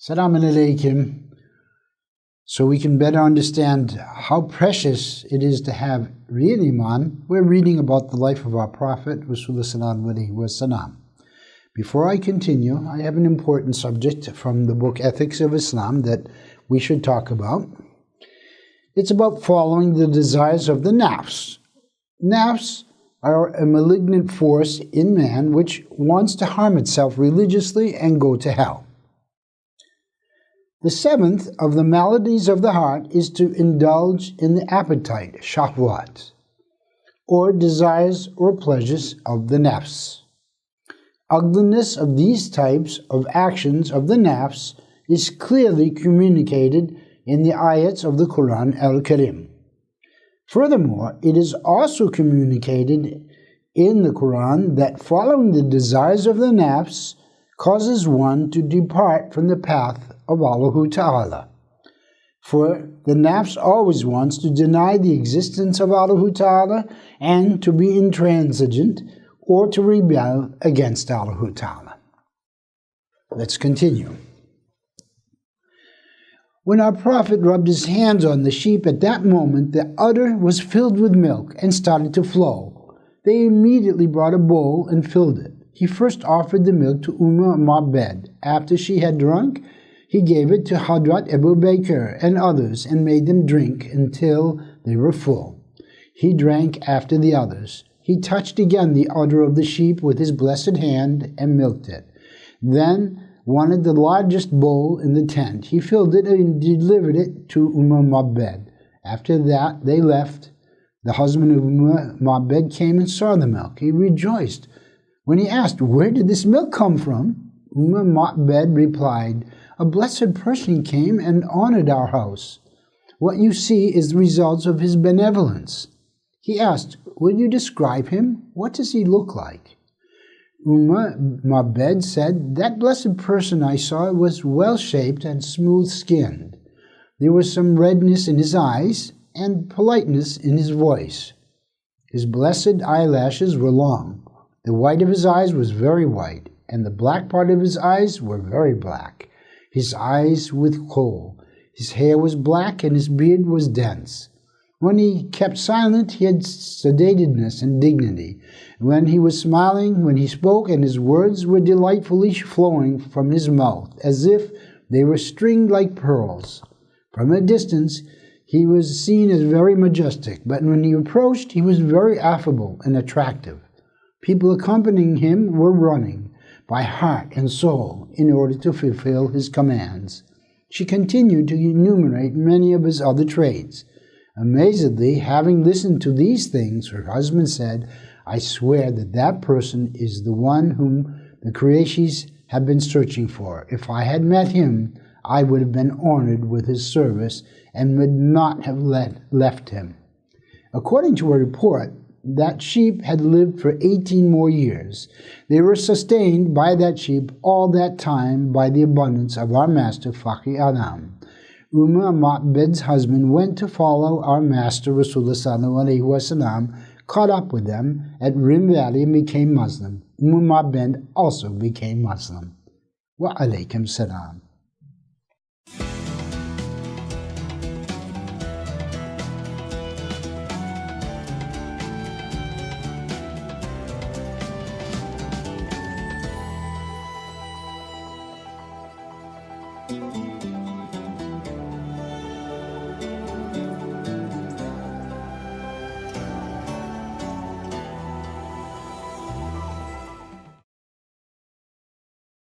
Assalamu alaikum. So we can better understand how precious it is to have real iman, we're reading about the life of our Prophet, Rasûlullah. Before I continue, I have an important subject from the book Ethics of Islam that we should talk about. It's about following the desires of the nafs. Nafs are a malignant force in man which wants to harm itself religiously and go to hell. The seventh of the maladies of the heart is to indulge in the appetite, shahwat, or desires or pleasures of the nafs. Ugliness of these types of actions of the nafs is clearly communicated in the ayats of the Quran al-Karim. Furthermore, it is also communicated in the Quran that following the desires of the nafs causes one to depart from the path of Allah Ta'ala. For the nafs always wants to deny the existence of Allah Ta'ala and to be intransigent or to rebel against Allah Ta'ala. Let's continue. When our Prophet rubbed his hands on the sheep, at that moment the udder was filled with milk and started to flow. They immediately brought a bowl and filled it. He first offered the milk to Ma'bad. After she had drunk, he gave it to Hadrat Abu Bakr and others and made them drink until they were full. He drank after the others. He touched again the udder of the sheep with his blessed hand and milked it. Then wanted the largest bowl in the tent. He filled it and delivered it to Ma'bad. After that they left. The husband of Ma'bad came and saw the milk. He rejoiced. When he asked, "Where did this milk come from?" Ma'bad replied, "A blessed person came and honored our house. What you see is the results of his benevolence." He asked, "Will you describe him? What does he look like?" Ma'bad said, "That blessed person I saw was well-shaped and smooth-skinned. There was some redness in his eyes and politeness in his voice. His blessed eyelashes were long. The white of his eyes was very white, and the black part of his eyes were very black. His eyes with kohl. His hair was black, and his beard was dense. When he kept silent, he had sedatedness and dignity. When he was smiling, when he spoke, and his words were delightfully flowing from his mouth, as if they were stringed like pearls. From a distance, he was seen as very majestic, but when he approached, he was very affable and attractive. People accompanying him were running by heart and soul in order to fulfill his commands." She continued to enumerate many of his other traits. Amazedly, having listened to these things, her husband said, "I swear that that person is the one whom the Qurayshis have been searching for. If I had met him, I would have been honored with his service and would not have left him." According to a report, that sheep had lived for 18 more years. They were sustained by that sheep all that time by the abundance of our master Fakhr Alam. Ma'bad's husband went to follow our master Rasûlullah, caught up with them at Rim Valley and became Muslim. Ma'bad also became Muslim. Wa alaikum salam.